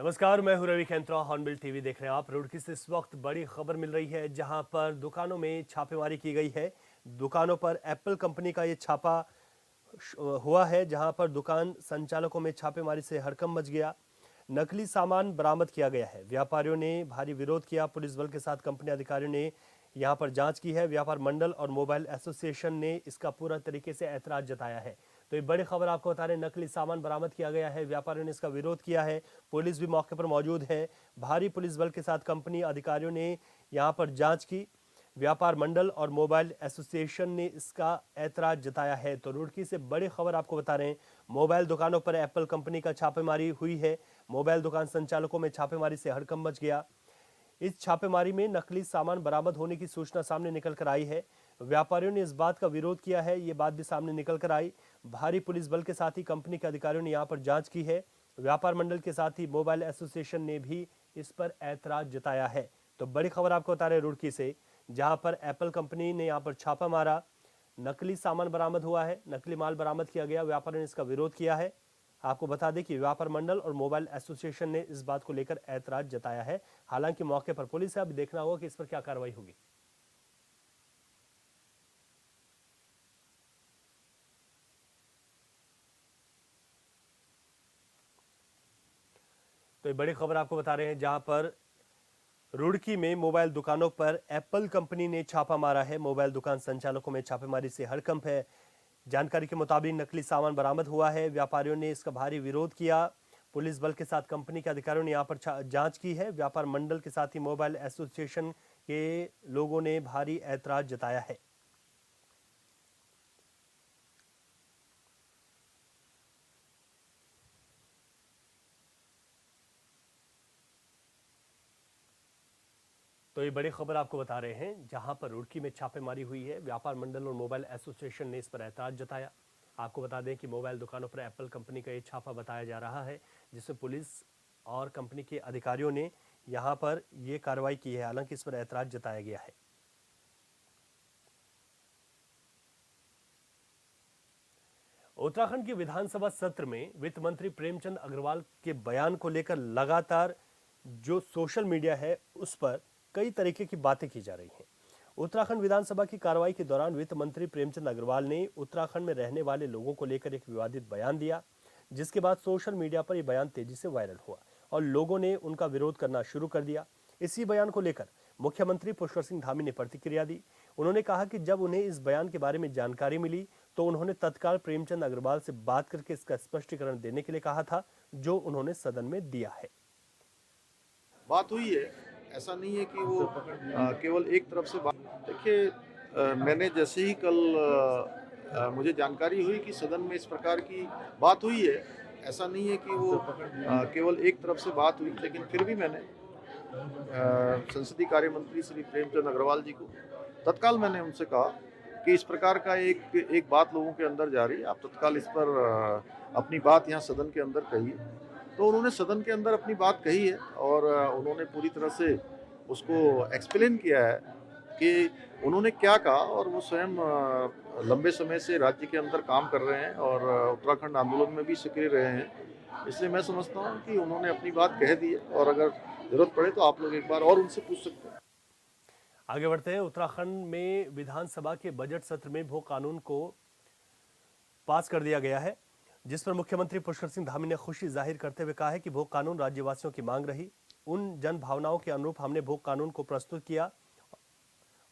नमस्कार, मैं हूं रवि खेंत्रा। हॉर्नबिल टीवी देख रहे हैं आप। रुड़की से इस वक्त बड़ी खबर मिल रही है जहां पर दुकानों में छापेमारी की गई है। दुकानों पर एप्पल कंपनी का ये छापा हुआ है, जहां पर दुकान संचालकों में छापेमारी से हड़कंप मच गया। नकली सामान बरामद किया गया है। व्यापारियों ने भारी विरोध किया। पुलिस बल के साथ कंपनी अधिकारियों ने यहां पर जांच की है। व्यापार मंडल और मोबाइल एसोसिएशन ने इसका पूरा तरीके से ऐतराज जताया है। तो ये बड़ी खबर आपको बता रहे हैं, नकली सामान बरामद किया गया है। व्यापारियों ने इसका विरोध किया है। पुलिस भी मौके पर मौजूद है। भारी पुलिस बल के साथ कंपनी अधिकारियों ने यहां पर जांच की। व्यापार मंडल और मोबाइल एसोसिएशन ने इसका ऐतराज जताया है। तो रुड़की से बड़ी खबर आपको बता रहे हैं, मोबाइल दुकानों पर एप्पल कंपनी का छापेमारी हुई है। मोबाइल दुकान संचालकों में छापेमारी से हड़कंप मच गया। इस छापेमारी में नकली सामान बरामद होने की सूचना सामने निकल कर आई है। व्यापारियों ने इस बात का विरोध किया है, ये बात भी सामने निकल कर आई। भारी पुलिस बल के साथ ही कंपनी के अधिकारियों ने यहां पर जांच की है। व्यापार मंडल के साथ ही मोबाइल एसोसिएशन ने भी इस पर ऐतराज जताया है। तो बड़ी खबर आपको बता रहे हैं रुड़की से, जहां पर एप्पल कंपनी ने यहां पर छापा मारा, नकली सामान बरामद हुआ है, नकली माल बरामद किया गया। व्यापारियों ने इसका विरोध किया है। आपको बता दें कि व्यापार मंडल और मोबाइल एसोसिएशन ने इस बात को लेकर ऐतराज जताया है। हालांकि मौके पर पुलिस है, अब देखना होगा कि इस पर क्या कार्रवाई होगी। तो ये बड़ी खबर आपको बता रहे हैं, जहां पर रुड़की में मोबाइल दुकानों पर एप्पल कंपनी ने छापा मारा है। मोबाइल दुकान संचालकों में छापेमारी से हड़कंप है। जानकारी के मुताबिक नकली सामान बरामद हुआ है। व्यापारियों ने इसका भारी विरोध किया। पुलिस बल के साथ कंपनी के अधिकारियों ने यहां पर जांच की है। व्यापार मंडल के साथ ही मोबाइल एसोसिएशन के लोगों ने भारी ऐतराज जताया है। तो ये बड़ी खबर आपको बता रहे हैं, जहां पर रुड़की में छापेमारी हुई है। व्यापार मंडल और मोबाइल एसोसिएशन ने इस पर ऐतराज जताया। आपको बता दें कि मोबाइल दुकानों पर एप्पल कंपनी का ये छापा बताया जा रहा है, जिसमें पुलिस और कंपनी के अधिकारियों ने यहां पर ये कार्रवाई की है। हालांकि इस पर ऐतराज जताया गया है। उत्तराखंड के विधानसभा सत्र में वित्त मंत्री प्रेमचंद अग्रवाल के बयान को लेकर लगातार जो सोशल मीडिया है उस पर कई तरीके की बातें की जा रही हैं। उत्तराखंड विधानसभा की कार्रवाई के दौरान वित्त मंत्री प्रेमचंद अग्रवाल ने उत्तराखंड में रहने वाले लोगों को लेकर एक विवादित बयान दिया, जिसके बाद सोशल मीडिया पर यह बयान तेजी से वायरल हुआ और लोगों ने उनका विरोध करना शुरू कर दिया। इसी बयान को लेकर मुख्यमंत्री पुष्कर सिंह धामी ने प्रतिक्रिया दी। उन्होंने कहा कि जब उन्हें इस बयान के बारे में जानकारी मिली तो उन्होंने तत्काल प्रेमचंद अग्रवाल से बात करके इसका स्पष्टीकरण देने के लिए कहा था, जो उन्होंने सदन में दिया है। बात हुई है, ऐसा नहीं है कि वो केवल एक तरफ से बात। देखिए, मैंने जैसे ही कल मुझे जानकारी हुई कि सदन में इस प्रकार की बात हुई है, ऐसा नहीं है कि वो केवल एक तरफ से बात हुई, लेकिन फिर भी मैंने संसदीय कार्य मंत्री श्री प्रेमचंद अग्रवाल जी को तत्काल मैंने उनसे कहा कि इस प्रकार का एक बात लोगों के अंदर जा रही है, आप तत्काल इस पर अपनी बात यहाँ सदन के अंदर कहिए। तो उन्होंने सदन के अंदर अपनी बात कही है और उन्होंने पूरी तरह से उसको एक्सप्लेन किया है कि उन्होंने क्या कहा, और वो स्वयं लंबे समय से राज्य के अंदर काम कर रहे हैं और उत्तराखंड आंदोलन में भी सक्रिय रहे हैं। इसलिए मैं समझता हूँ कि उन्होंने अपनी बात कह दी है, और अगर जरूरत पड़े तो आप लोग एक बार और उनसे पूछ सकते हैं। आगे बढ़ते हैं। उत्तराखंड में विधानसभा के बजट सत्र में भू कानून को पास कर दिया गया है, जिस पर मुख्यमंत्री पुष्कर सिंह धामी ने खुशी जाहिर करते हुए कहा है कि भू कानून राज्यवासियों की मांग रही। उन जन भावनाओं के अनुरूप हमने भू कानून को प्रस्तुत किया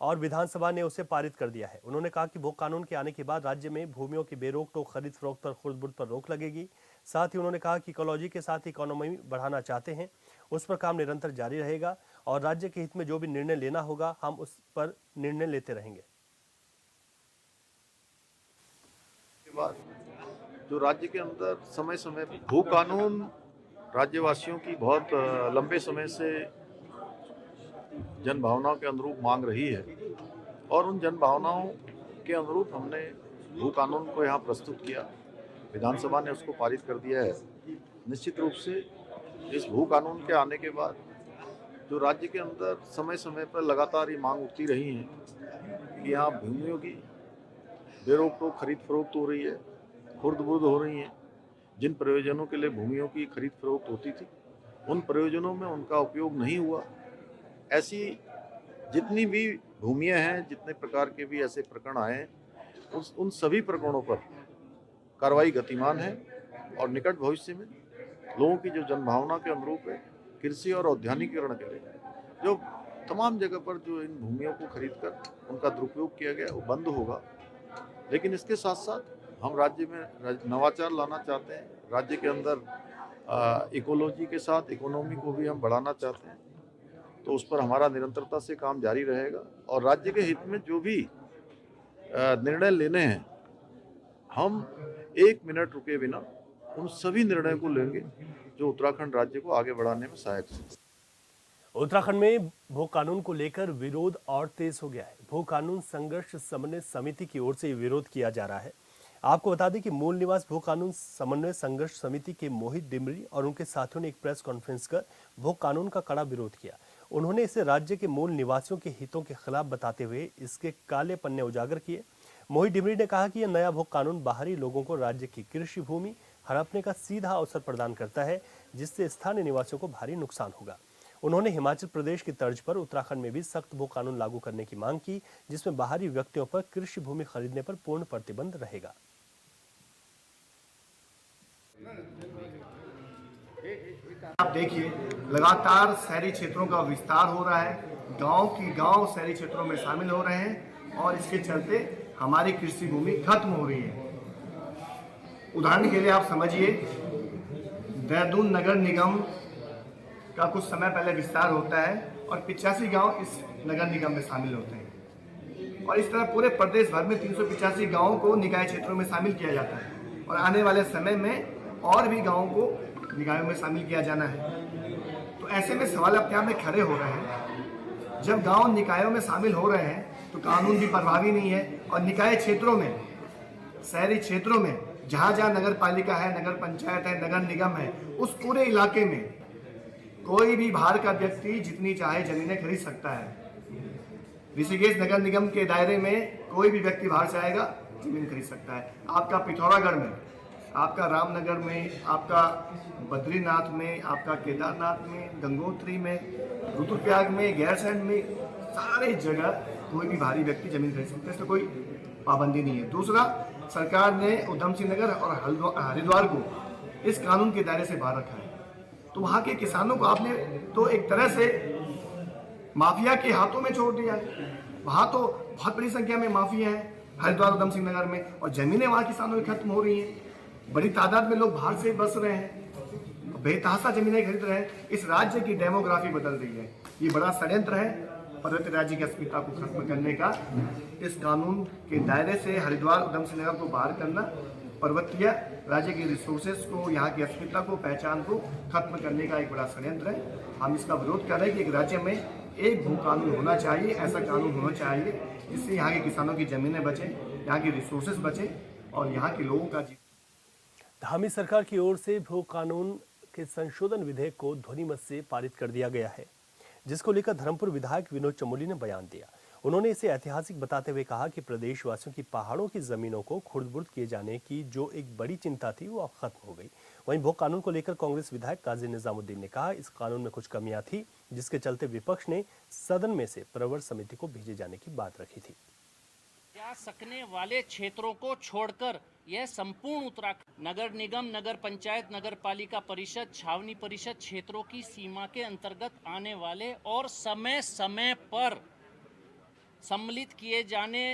और विधानसभा ने उसे पारित कर दिया है। उन्होंने कहा कि भू कानून के आने के बाद राज्य में भूमियों की बेरोक टोक खरीद फरोख्त पर खुर्द-बुर्द पर रोक लगेगी। साथ ही उन्होंने कहा कि इकोलॉजी के साथ इकोनॉमी बढ़ाना चाहते हैं, उस पर काम निरंतर जारी रहेगा और राज्य के हित में जो भी निर्णय लेना होगा हम उस पर निर्णय लेते रहेंगे। के बाद जो राज्य के अंदर समय समय भू कानून राज्यवासियों की बहुत लंबे समय से जन भावनाओं के अनुरूप मांग रही है, और उन जन भावनाओं के अनुरूप हमने भू कानून को यहाँ प्रस्तुत किया। विधानसभा ने उसको पारित कर दिया है। निश्चित रूप से इस भू कानून के आने के बाद जो राज्य के अंदर समय समय पर लगातार ये मांग उठती रही है कि यहाँ भूमियों की बेरोक टोक खरीद फरोख्त हो रही है, खुर्द बुर्द हो रही है, जिन प्रयोजनों के लिए भूमियों की खरीद फरोख्त होती थी उन प्रयोजनों में उनका उपयोग नहीं हुआ। ऐसी जितनी भी भूमियाँ हैं, जितने प्रकार के भी ऐसे प्रकरण आए हैं, उन सभी प्रकरणों पर कार्रवाई गतिमान है और निकट भविष्य में लोगों की जो जनभावना के अनुरूप है, कृषि और औद्यानिकीकरण के लिए जो तमाम जगह पर जो इन भूमियों को खरीदकर उनका दुरुपयोग किया गया वो बंद होगा। लेकिन इसके साथ साथ हम राज्य में नवाचार लाना चाहते हैं। राज्य के अंदर इकोलॉजी के साथ इकोनॉमी को भी हम बढ़ाना चाहते हैं, तो उस पर हमारा निरंतरता से काम जारी रहेगा और राज्य के हित में जो भी निर्णय लेने हैं, हम एक मिनट रुके बिना उन सभी निर्णयों को लेंगे जो उत्तराखंड राज्य को आगे बढ़ाने में सहायक है। उत्तराखंड में भू कानून को लेकर विरोध और तेज हो गया है। भू कानून संघर्ष समन्वय समिति की ओर से विरोध किया जा रहा है। आपको बता दें कि मूल निवास भू कानून समन्वय संघर्ष समिति के मोहित डिमरी और उनके साथियों ने एक प्रेस कॉन्फ्रेंस कर भू कानून का कड़ा विरोध किया। उन्होंने इसे राज्य के मूल निवासियों के हितों के खिलाफ बताते हुए इसके काले पन्ने उजागर किए। मोहित डिमरी ने कहा कि यह नया भू कानून बाहरी लोगों को राज्य की कृषि भूमि हड़पने का सीधा अवसर प्रदान करता है, जिससे स्थानीय निवासियों को भारी नुकसान होगा। उन्होंने हिमाचल प्रदेश की तर्ज पर उत्तराखंड में भी सख्त भू कानून लागू करने की मांग की, जिसमें बाहरी व्यक्तियों पर कृषि भूमि खरीदने पर पूर्ण प्रतिबंध रहेगा। आप देखिए, लगातार शहरी क्षेत्रों का विस्तार हो रहा है, गांव की गांव शहरी क्षेत्रों में शामिल हो रहे हैं और इसके चलते हमारी कृषि भूमि खत्म हो रही है। उदाहरण के लिए आप समझिए, देहरादून नगर निगम का कुछ समय पहले विस्तार होता है और 85 गांव इस नगर निगम में शामिल होते हैं और इस तरह पूरे प्रदेश भर में 385 गांवों को निकाय क्षेत्रों में शामिल किया जाता है और आने वाले समय में और भी गांवों को निकायों में शामिल किया जाना है। तो ऐसे में सवाल अपने आप में खड़े हो रहे हैं, जब गांव निकायों में शामिल हो रहे हैं तो कानून भी प्रभावी नहीं है और निकाय क्षेत्रों में, शहरी क्षेत्रों में जहाँ जहाँ नगर पालिका है, नगर पंचायत है, नगर निगम है, उस पूरे इलाके में कोई भी बाहर का व्यक्ति जितनी चाहे जमीनें खरीद सकता है। ऋषिकेश नगर निगम के दायरे में कोई भी व्यक्ति बाहर से आएगा जमीन खरीद सकता है। आपका पिथौरागढ़ में, आपका रामनगर में, आपका बद्रीनाथ में, आपका केदारनाथ में, गंगोत्री में, रुद्रप्रयाग में, गैरसैंण में, सारे जगह कोई भी भारी व्यक्ति जमीन खरीद सकता है, इसमें कोई पाबंदी नहीं है। दूसरा, सरकार ने उधम सिंह नगर और हरिद्वार को इस कानून के दायरे से बाहर रखा है। तो वहाँ के किसानों को आपने तो एक तरह से माफिया के हाथों में छोड़ दिया है। वहाँ तो बहुत बड़ी संख्या में माफिया हैं हरिद्वार उधम सिंह नगर में, और जमीनें वहाँ किसानों की खत्म हो रही हैं। बड़ी तादाद में लोग बाहर से बस रहे हैं, बेतहाशा जमीनें खरीद रहे हैं। इस राज्य की डेमोग्राफी बदल रही है। ये बड़ा षड्यंत्र है पर्वतीय राज्य की अस्मिता को खत्म करने का। इस कानून के दायरे से हरिद्वार उधम सिंह नगर को बाहर करना पर्वतीय राज्य के रिसोर्सेज को, यहाँ की अस्मिता को, पहचान को खत्म करने का एक बड़ा षड्यंत्र है। हम इसका विरोध कर रहे हैं कि एक राज्य में एक भू कानून होना चाहिए, ऐसा कानून होना चाहिए जिससे यहाँ के किसानों की जमीनें बचे, यहाँ की रिसोर्सेज बचे और यहाँ के लोगों का धामी सरकार की ओर से भू कानून के संशोधन विधेयक को ध्वनिमत से पारित कर दिया गया है, जिसको लेकर धर्मपुर विधायक विनोद चमोली ने बयान दिया। उन्होंने इसे ऐतिहासिक बताते हुए कहा कि प्रदेशवासियों की पहाड़ों की जमीनों को खुर्द-बुर्द किए जाने की जो एक बड़ी चिंता थी वो अब खत्म हो गई। वहीं भू कानून को लेकर कांग्रेस विधायक काजी निजामुद्दीन ने कहा इस कानून में कुछ कमियां थी, जिसके चलते विपक्ष ने सदन में से प्रवर समिति को भेजे जाने की बात रखी थी। जा सकने वाले क्षेत्रों को छोड़कर यह संपूर्ण उत्तराखंड नगर निगम, नगर पंचायत, नगर पालिका परिषद, छावनी परिषद क्षेत्रों की सीमा के अंतर्गत आने वाले और समय समय पर सम्मिलित किए जाने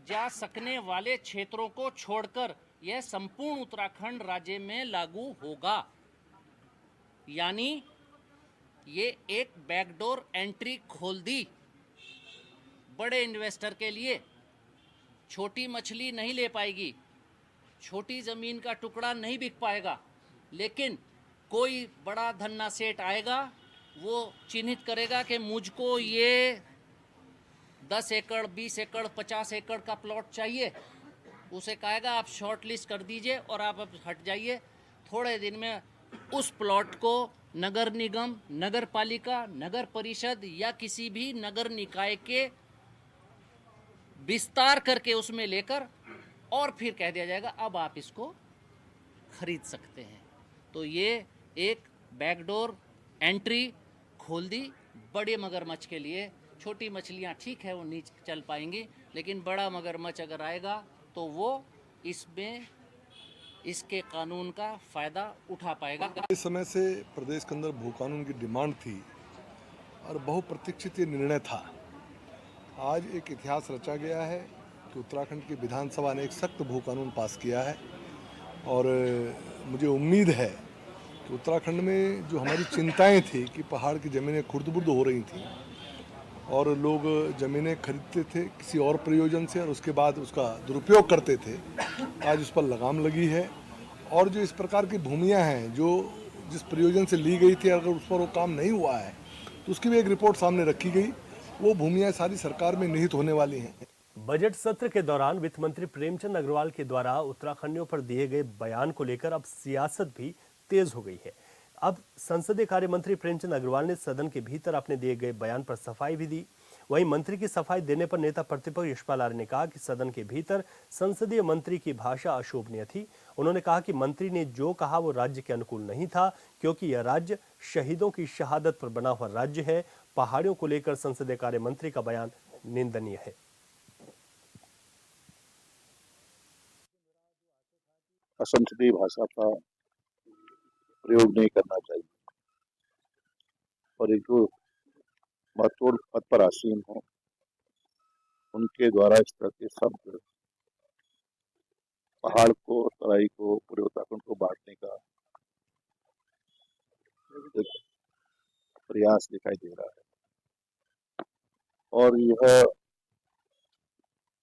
जा सकने वाले क्षेत्रों को छोड़कर यह संपूर्ण उत्तराखंड राज्य में लागू होगा। यानी ये एक बैकडोर एंट्री खोल दी बड़े इन्वेस्टर के लिए। छोटी मछली नहीं ले पाएगी, छोटी ज़मीन का टुकड़ा नहीं बिक पाएगा, लेकिन कोई बड़ा धन्ना सेठ आएगा, वो चिन्हित करेगा कि मुझको ये 10 एकड़, 20 एकड़, 50 एकड़ का प्लॉट चाहिए। उसे कहेगा आप शॉर्ट लिस्ट कर दीजिए और आप अब हट जाइए। थोड़े दिन में उस प्लॉट को नगर निगम, नगर पालिका, नगर परिषद या किसी भी नगर निकाय के विस्तार करके उसमें लेकर और फिर कह दिया जाएगा अब आप इसको खरीद सकते हैं। तो ये एक बैकडोर एंट्री खोल दी बड़े मगरमच्छ के लिए। छोटी मछलियाँ ठीक है वो नहीं चल पाएंगी, लेकिन बड़ा मगरमच्छ अगर आएगा तो वो इसमें इसके कानून का फ़ायदा उठा पाएगा। इस समय से प्रदेश के अंदर भू कानून की डिमांड थी और बहुप्रतीक्षित ये निर्णय था। आज एक इतिहास रचा गया है कि उत्तराखंड की विधानसभा ने एक सख्त भू कानून पास किया है और मुझे उम्मीद है कि उत्तराखंड में जो हमारी चिंताएं थी कि पहाड़ की ज़मीनें खुर्द-बुर्द हो रही थी और लोग ज़मीनें खरीदते थे किसी और प्रयोजन से और उसके बाद उसका दुरुपयोग करते थे, आज उस पर लगाम लगी है। और जो इस प्रकार की भूमियां हैं जो जिस प्रयोजन से ली गई थी, अगर उस पर वो काम नहीं हुआ है तो उसकी भी एक रिपोर्ट सामने रखी गई। वो भूमियां सारी सरकार में निहित होने वाली हैं। बजट सत्र के दौरान वित्त मंत्री प्रेमचंद अग्रवाल के द्वारा उत्तराखंडियों पर दिए गए बयान को लेकर अब सियासत भी तेज हो गई है। अब संसदीय कार्य मंत्री प्रेमचंद अग्रवाल ने सदन के भीतर अपने दिए गए बयान पर सफाई भी दी। वहीं मंत्री की सफाई देने पर नेता प्रतिपक्ष यशपाल आर्य ने कहा कि सदन के भीतर संसदीय मंत्री की भाषा अशोभनीय थी। उन्होंने कहा कि मंत्री ने जो कहा वो राज्य के अनुकूल नहीं था, क्योंकि यह राज्य शहीदों की शहादत पर बना हुआ राज्य है। पहाड़ियों को लेकर संसदीय कार्य मंत्री का बयान निंदनीय है। असंसदीय भाषा का प्रयोग नहीं करना चाहिए और एक जो महत्वपूर्ण पद पर आसीन हो उनके द्वारा इस तरह के शब्द पहाड़ को, तराई को, पूरे उत्तराखंड को बांटने का एक प्रयास दिखाई दे रहा है और यह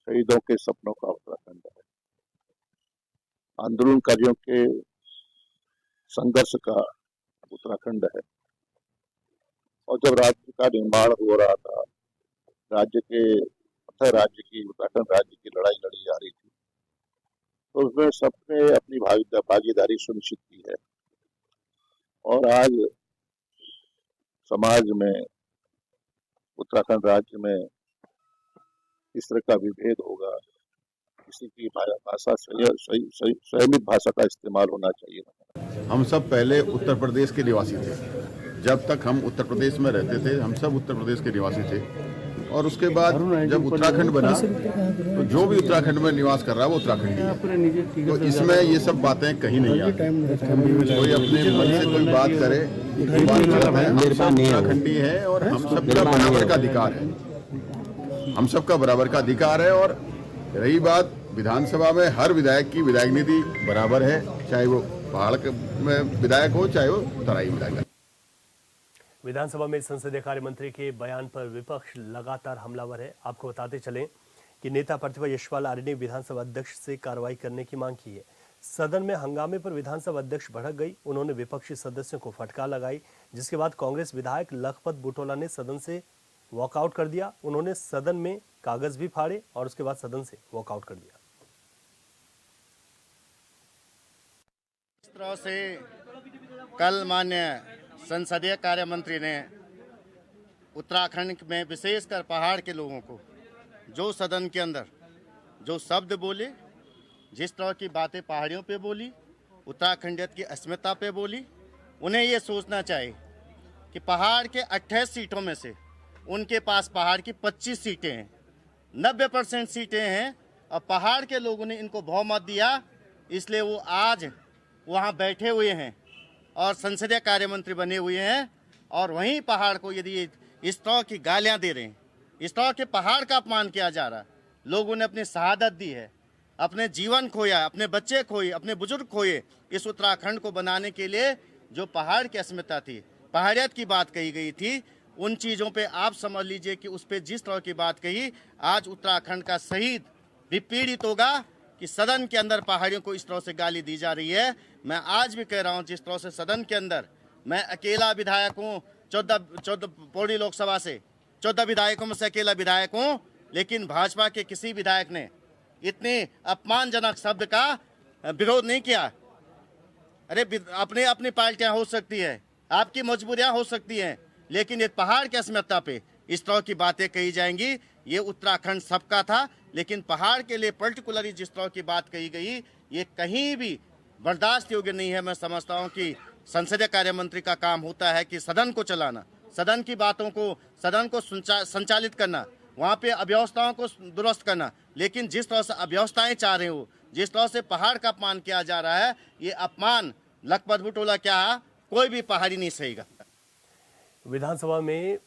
शहीदों के सपनों का उत्तराखंड है, आंदोलनकारियों के संघर्ष का उत्तराखंड है। और जब राज्य का निर्माण हो रहा था, राज्य की उत्तराखंड राज्य की लड़ाई लड़ी जा रही थी, तो उसमें सबने अपनी भागीदारी सुनिश्चित की है। और आज समाज में, उत्तराखंड राज्य में इस तरह का विभेद होगा, किसी की भाषा संयमित भाषा का इस्तेमाल होना चाहिए। हम सब पहले उत्तर प्रदेश के निवासी थे। जब तक हम उत्तर प्रदेश में रहते थे हम सब उत्तर प्रदेश के निवासी थे और उसके बाद जब उत्तराखंड बना तो जो भी उत्तराखंड में निवास कर रहा है वो उत्तराखंडी है। तो इसमें ये सब बातें कहीं नहीं आती। कोई अपने मन से कोई बात करे, हम सब उत्तराखंडी हैं और हम सबका बराबर का अधिकार है। हम सबका बराबर का अधिकार है। और रही बात विधानसभा में, हर विधायक की विधायक नीति बराबर है, चाहे वो पहाड़ में विधायक हो चाहे वो तराई विधायक। विधानसभा में संसदीय कार्य मंत्री के बयान पर विपक्ष लगातार हमलावर है। आपको बताते चलें कि नेता प्रतिपक्ष यशपाल आर्य ने विधानसभा अध्यक्ष से कार्रवाई करने की मांग की है। सदन में हंगामे पर विधानसभा अध्यक्ष भड़क गई। उन्होंने विपक्षी सदस्यों को फटकार लगाई, जिसके बाद कांग्रेस विधायक लखपत बुटोला ने सदन से वॉकआउट कर दिया। उन्होंने सदन में कागज भी फाड़े और उसके बाद सदन से वॉकआउट कर दिया। इस तरह से कल माननीय संसदीय कार्य मंत्री ने उत्तराखंड में विशेषकर पहाड़ के लोगों को जो सदन के अंदर जो शब्द बोले, जिस तरह की बातें पहाड़ियों पे बोली, उत्तराखंडियत की अस्मिता पे बोली, उन्हें ये सोचना चाहिए कि पहाड़ के 28 सीटों में से उनके पास पहाड़ की 25 सीटें हैं, 90% सीटें हैं और पहाड़ के लोगों ने इनको बहुमत दिया, इसलिए वो आज वहाँ बैठे हुए हैं और संसदीय कार्य मंत्री बने हुए हैं। और वहीं पहाड़ को यदि इस तरह की गालियाँ दे रहे हैं, इस तरह के पहाड़ का अपमान किया जा रहा है, लोगों ने अपनी शहादत दी है, अपने जीवन खोया, अपने बच्चे खोए, अपने बुजुर्ग खोए, इस उत्तराखंड को बनाने के लिए जो पहाड़ की अस्मिता थी, पहाड़ियत की बात कही गई थी, उन चीज़ों पे आप समझ लीजिए कि उस पर जिस तरह की बात कही, आज उत्तराखंड का शहीद भी पीड़ित होगा कि सदन के अंदर पहाड़ियों को इस तरह से गाली दी जा रही है। मैं आज भी कह रहा हूं, जिस तरह से सदन के अंदर मैं अकेला विधायक हूं, 14 पौड़ी लोकसभा से 14 विधायकों में से अकेला विधायक हूं, लेकिन भाजपा के किसी विधायक ने इतने अपमानजनक शब्द का विरोध नहीं किया। अरे अपने अपनी पार्टियां हो सकती है, आपकी मजबूरियां हो सकती हैं, लेकिन ये पहाड़ की अस्मिता पे इस तरह की बातें कही जाएंगी। ये उत्तराखंड सबका था, लेकिन पहाड़ के लिए पर्टिकुलरली जिस तरह की बात कही गई, ये कहीं भी बर्दाश्त योग्य नहीं है। मैं समझता हूं कि संसदीय कार्य मंत्री का काम होता है कि सदन को चलाना, सदन की बातों को, सदन को संचालित करना, वहाँ पे अव्यवस्थाओं को दुरुस्त करना। लेकिन जिस तरह से अव्यवस्थाएं चाह रहे हो, जिस तरह से पहाड़ का अपमान किया जा रहा है, ये अपमान लखपत बुटोला क्या कोई भी पहाड़ी नहीं सहेगा। विधानसभा में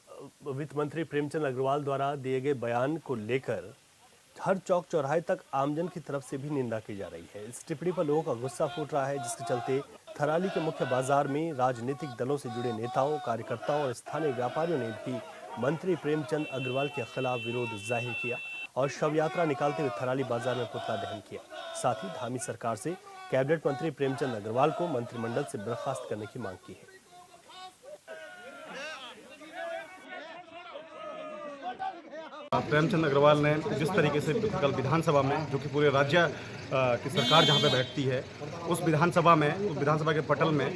वित्त मंत्री प्रेमचंद अग्रवाल द्वारा दिए गए बयान को लेकर हर चौक चौराहे तक आमजन की तरफ से भी निंदा की जा रही है। इस टिप्पणी पर लोगों का गुस्सा फूट रहा है, जिसके चलते थराली के मुख्य बाजार में राजनीतिक दलों से जुड़े नेताओं, कार्यकर्ताओं और स्थानीय व्यापारियों ने भी मंत्री प्रेमचंद अग्रवाल के खिलाफ विरोध जाहिर किया और शव यात्रा निकालते हुए थराली बाजार में पुतला दहन किया। साथ ही धामी सरकार से कैबिनेट मंत्री प्रेमचंद अग्रवाल को मंत्रिमंडल से बर्खास्त करने की मांग की है। प्रेमचंद अग्रवाल ने जिस तरीके से कल विधानसभा में, जो कि पूरे राज्य की सरकार जहां पे बैठती है, उस विधानसभा के पटल में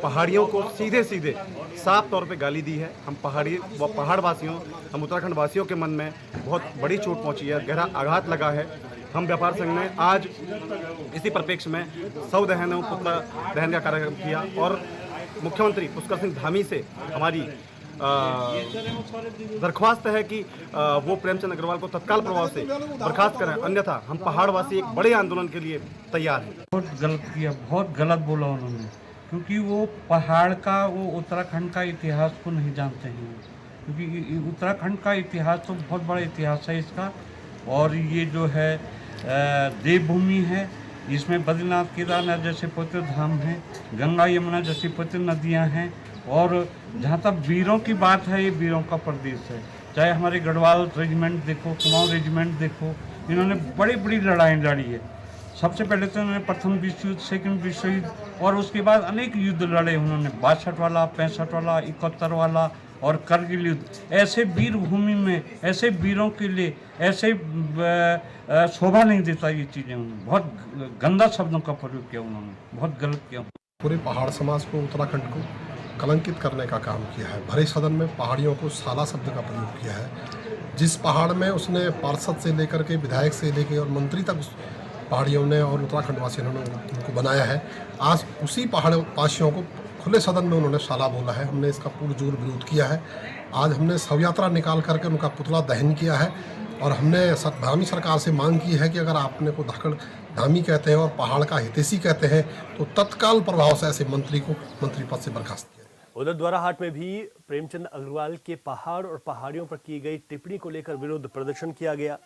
पहाड़ियों को सीधे सीधे साफ तौर पे गाली दी है। हम पहाड़ वासियों, हम उत्तराखंड वासियों के मन में बहुत बड़ी चोट पहुंची है, गहरा आघात लगा है। हम व्यापार संघ ने आज इसी परिप्रेक्ष्य में शव दहन और पुतला दहन का कार्यक्रम किया और मुख्यमंत्री पुष्कर सिंह धामी से हमारी दरख्वास्त है कि वो प्रेमचंद अग्रवाल को तत्काल प्रभाव से बर्खास्त करें, अन्यथा हम पहाड़वासी एक बड़े आंदोलन के लिए तैयार हैं। बहुत गलत किया, बहुत गलत बोला उन्होंने, क्योंकि वो पहाड़ का, वो उत्तराखंड का इतिहास को नहीं जानते हैं, क्योंकि उत्तराखंड का इतिहास तो बहुत बड़ा इतिहास है इसका। और ये जो है देवभूमि है, इसमें बद्रीनाथ केदारनाथ जैसे पवित्र धाम हैं, गंगा यमुना जैसी पवित्र नदियाँ हैं। और जहाँ तक वीरों की बात है, ये वीरों का प्रदेश है। चाहे हमारे गढ़वाल रेजिमेंट देखो, कुमाऊं रेजिमेंट देखो, इन्होंने बड़ी बड़ी लड़ाई लड़ी है। सबसे पहले तो उन्होंने प्रथम विश्व युद्ध, सेकंड विश्व युद्ध और उसके बाद अनेक युद्ध लड़े उन्होंने, 62 वाला, 65 वाला, 71 वाला और करगिल युद्ध। ऐसे वीर भूमि में ऐसे वीरों के लिए ऐसे शोभा नहीं देता ये चीज़ें। उन्होंने बहुत गंदा शब्दों का प्रयोग किया, उन्होंने बहुत गलत किया। पूरे पहाड़ समाज को, उत्तराखंड को कलंकित करने का काम किया है। भरे सदन में पहाड़ियों को साला शब्द का प्रयोग किया है। जिस पहाड़ में उसने पार्षद से लेकर के, विधायक से लेकर और मंत्री तक पहाड़ियों ने और उत्तराखंड वासियों ने उनको बनाया है, आज उसी पहाड़ वासियों को खुले सदन में उन्होंने साला बोला है। हमने इसका पुरजोर विरोध किया है। आज हमने शव यात्रा निकाल करके उनका पुतला दहन किया है और हमने धामी सरकार से मांग की है कि अगर आपने को धामी कहते हैं और पहाड़ का हितैषी कहते हैं तो तत्काल प्रभाव से ऐसे मंत्री को मंत्री पद से बर्खास्त किया। उधर द्वाराहाट में भी प्रेमचंद अग्रवाल के पहाड़ और पहाड़ियों पर की गई टिप्पणी को लेकर विरोध प्रदर्शन किया गया।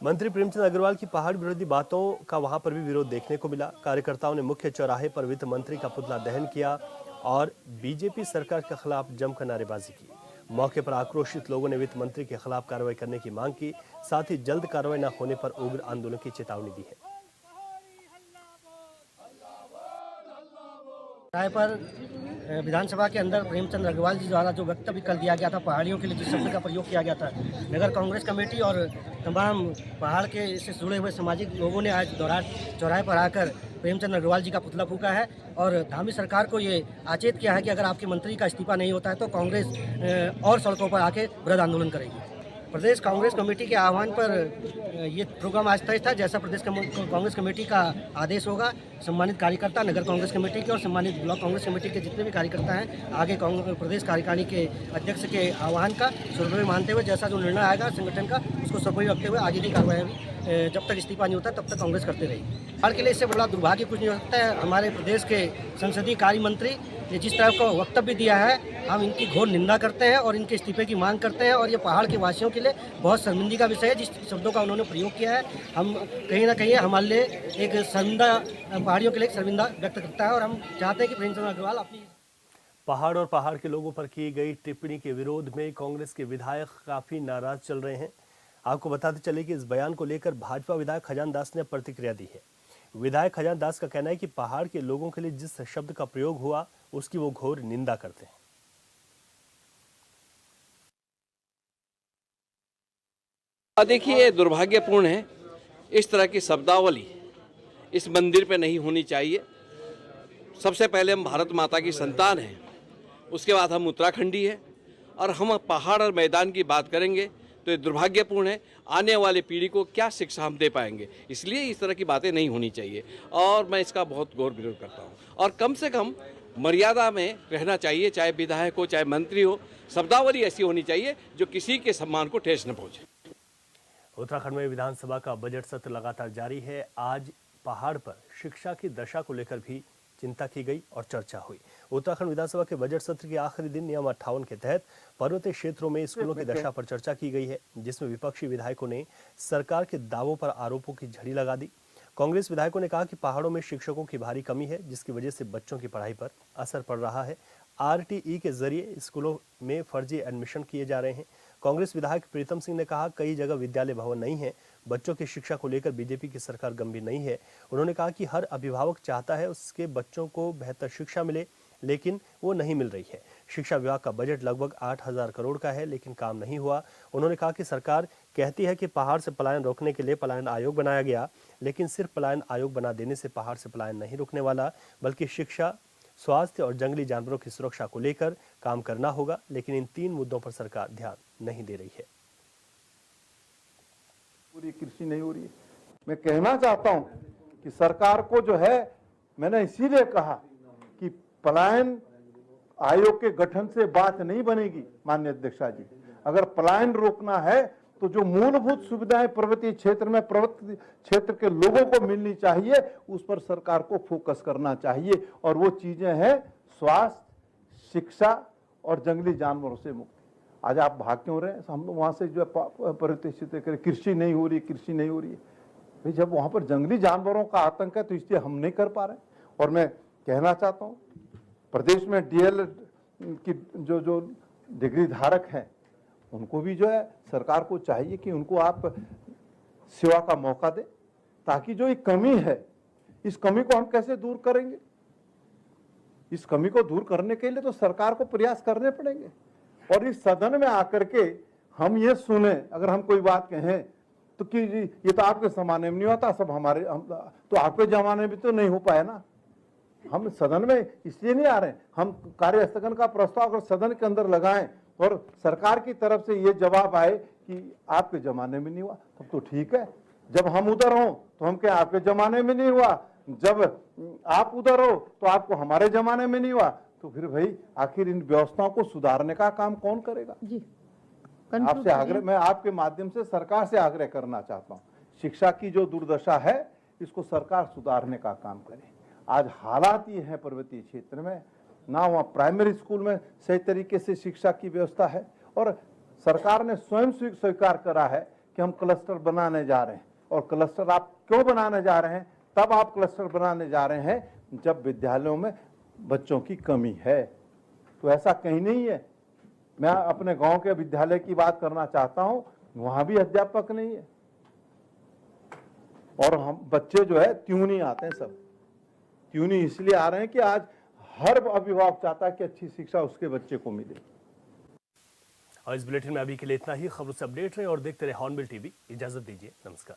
मंत्री प्रेमचंद अग्रवाल की पहाड़ विरोधी बातों का वहां पर भी विरोध देखने को मिला। कार्यकर्ताओं ने मुख्य चौराहे पर वित्त मंत्री का पुतला दहन किया और बीजेपी सरकार के खिलाफ जमकर नारेबाजी की। मौके पर आक्रोशित लोगों ने वित्त मंत्री के खिलाफ कार्रवाई करने की मांग की, साथ ही जल्द कार्रवाई न होने पर उग्र आंदोलन की चेतावनी दी है। राय पर विधानसभा के अंदर प्रेमचंद अग्रवाल जी द्वारा जो वक्तव्य कल दिया गया था, पहाड़ियों के लिए जिस शब्द का प्रयोग किया गया था, नगर कांग्रेस कमेटी और तमाम पहाड़ के इससे जुड़े हुए सामाजिक लोगों ने आज द्वाराहाट चौराहे पर आकर प्रेमचंद अग्रवाल जी का पुतला फूंका है और धामी सरकार को ये आचेत किया है कि अगर आपके मंत्री का इस्तीफा नहीं होता है तो कांग्रेस और सड़कों पर आके वृहद आंदोलन करेगी। प्रदेश कांग्रेस कमेटी के आह्वान पर ये प्रोग्राम आज तय था। जैसा प्रदेश कांग्रेस कमेटी का आदेश होगा, सम्मानित कार्यकर्ता नगर कांग्रेस कमेटी के और सम्मानित ब्लॉक कांग्रेस कमेटी के जितने भी कार्यकर्ता हैं, आगे प्रदेश कार्यकारिणी के अध्यक्ष के आह्वान का सर्वोपरि मानते हुए जैसा जो निर्णय आएगा संगठन का, उसको सर्वोपरि रखते हुए आगे की कार्रवाई जब तक इस्तीफा नहीं होता तब तक कांग्रेस करते रहेगी। हाल के लिए इससे बड़ा दुर्भाग्य कुछ नहीं हो सकता है। हमारे प्रदेश के संसदीय कार्य मंत्री ये जिस तरह का वक्तव्य दिया है, हम इनकी घोर निंदा करते हैं और इनके इस्तीफे की मांग करते हैं। और ये पहाड़ के वासियों के लिए बहुत शर्मिंदगी का विषय है। जिस शब्दों का उन्होंने प्रयोग किया है, हम कहीं ना कहीं हमारे लिए एक शर्मिंदा, पहाड़ियों के लिए शर्मिंदा व्यक्त करता है और हम चाहते हैं कि प्रेमचंद अग्रवाल अपनी पहाड़ और पहाड़ के लोगों पर की गई टिप्पणी के विरोध में कांग्रेस के विधायक काफी नाराज चल रहे हैं। आपको बताते चले कि इस बयान को लेकर भाजपा विधायक खजान दास ने प्रतिक्रिया दी है। विधायक खजान दास का कहना है कि पहाड़ के लोगों के लिए जिस शब्द का प्रयोग हुआ उसकी वो घोर निंदा करते हैं। देखिए, दुर्भाग्यपूर्ण है, इस तरह की शब्दावली इस मंदिर पे नहीं होनी चाहिए। सबसे पहले हम भारत माता की संतान हैं, उसके बाद हम उत्तराखंडी हैं और हम पहाड़ और मैदान की बात करेंगे तो ये दुर्भाग्यपूर्ण है। आने वाली पीढ़ी को क्या शिक्षा हम दे पाएंगे, इसलिए इस तरह की बातें नहीं होनी चाहिए और मैं इसका बहुत गौर विरोध करता हूँ। और कम से कम मर्यादा में रहना चाहिए, चाहे विधायक हो चाहे मंत्री हो। शब्दावली ऐसी होनी चाहिए जो किसी के सम्मान को ठेस न पहुंचे। उत्तराखंड में विधानसभा का बजट सत्र लगातार जारी है। आज पहाड़ पर शिक्षा की दशा को लेकर भी चिंता की गई और चर्चा हुई। उत्तराखंड विधानसभा के बजट सत्र के आखिरी दिन नियम 58 के तहत पर्वतीय क्षेत्रों में स्कूलों की दशा पर चर्चा की गई है, जिसमें विपक्षी विधायकों ने सरकार के दावों पर आरोपों की झड़ी लगा दी। कांग्रेस विधायकों ने कहा कि पहाड़ों में शिक्षकों की भारी कमी है, जिसकी वजह से बच्चों की पढ़ाई पर असर पड़ रहा है। आरटीई के जरिए स्कूलों में फर्जी एडमिशन किए जा रहे हैं। कांग्रेस विधायक प्रीतम सिंह ने कहा, कई जगह विद्यालय भवन नहीं है। बच्चों की शिक्षा को लेकर बीजेपी की सरकार गंभीर नहीं है। उन्होंने कहा कि हर अभिभावक चाहता है उसके बच्चों को बेहतर शिक्षा मिले, लेकिन वो नहीं मिल रही है। शिक्षा विभाग का बजट लगभग 8,000 करोड़ का है, लेकिन काम नहीं हुआ। उन्होंने कहा कि सरकार कहती है कि पहाड़ से पलायन रोकने के लिए पलायन आयोग बनाया गया, लेकिन सिर्फ पलायन आयोग बना देने से पहाड़ से पलायन नहीं रुकने वाला, बल्कि शिक्षा, स्वास्थ्य और जंगली जानवरों की सुरक्षा को लेकर काम करना होगा। लेकिन इन 3 मुद्दों पर सरकार ध्यान नहीं दे रही है। पूरी कृषि नहीं हो रही है। मैं कहना चाहता हूं कि सरकार को जो है, मैंने इसीलिए कहा कि पलायन आयोग के गठन से बात नहीं बनेगी। माननीय अध्यक्षा जी, अगर पलायन रोकना है तो जो मूलभूत सुविधाएं पर्वतीय क्षेत्र में पर्वतीय क्षेत्र के लोगों को मिलनी चाहिए, उस पर सरकार को फोकस करना चाहिए। और वो चीजें हैं स्वास्थ्य, शिक्षा और जंगली जानवरों से मुक्ति। आज आप भाग क्यों रहे हैं? हम लोग वहां से जो पर्वतीय क्षेत्र करें, कृषि नहीं हो रही, कृषि नहीं हो रही है। भाई जब वहां पर जंगली जानवरों का आतंक है तो इसलिए हम नहीं कर पा रहे। और मैं कहना चाहता हूं, प्रदेश में डीएल की जो डिग्री धारक हैं, उनको भी जो है सरकार को चाहिए कि उनको आप सेवा का मौका दें, ताकि जो ये कमी है, इस कमी को हम कैसे दूर करेंगे? इस कमी को दूर करने के लिए तो सरकार को प्रयास करने पड़ेंगे। और इस सदन में आकर के हम ये सुने, अगर हम कोई बात कहें तो कि ये तो आपके जमाने में नहीं होता, सब हमारे तो आपके जमाने में तो नहीं हो पाया ना। हम सदन में इसलिए नहीं आ रहे, हम कार्य स्थगन का प्रस्ताव अगर सदन के अंदर लगाएं और सरकार की तरफ से ये जवाब आए कि आपके जमाने में नहीं हुआ, तब तो ठीक है। जब हम उधर हों तो हम कहें आपके जमाने में नहीं हुआ, जब आप उधर हो तो आपको हमारे जमाने में नहीं हुआ, तो फिर भाई आखिर इन व्यवस्थाओं को सुधारने का काम कौन करेगा? जी आपसे आग्रह, मैं आपके माध्यम से सरकार से आग्रह करना चाहता हूँ, शिक्षा की जो दुर्दशा है इसको सरकार सुधारने का काम करे। आज हालात ये है पर्वतीय क्षेत्र में, ना वहाँ प्राइमरी स्कूल में सही तरीके से शिक्षा की व्यवस्था है, और सरकार ने स्वयं स्वीकार करा है कि हम क्लस्टर बनाने जा रहे हैं। और क्लस्टर आप क्यों बनाने जा रहे हैं? तब आप क्लस्टर बनाने जा रहे हैं जब विद्यालयों में बच्चों की कमी है। तो ऐसा कहीं नहीं है। मैं अपने गांव के विद्यालय की बात करना चाहता हूं, वहां भी अध्यापक नहीं है, और हम बच्चे जो है त्यूनी आते हैं। सब त्यूनी इसलिए आ रहे हैं कि आज हर अभिभावक चाहता है कि अच्छी शिक्षा उसके बच्चे को मिले। और इस बुलेटिन में अभी के लिए इतना ही। खबरों से अपडेट रहे और देखते रहे हॉर्नबिल टीवी। इजाजत दीजिए, नमस्कार।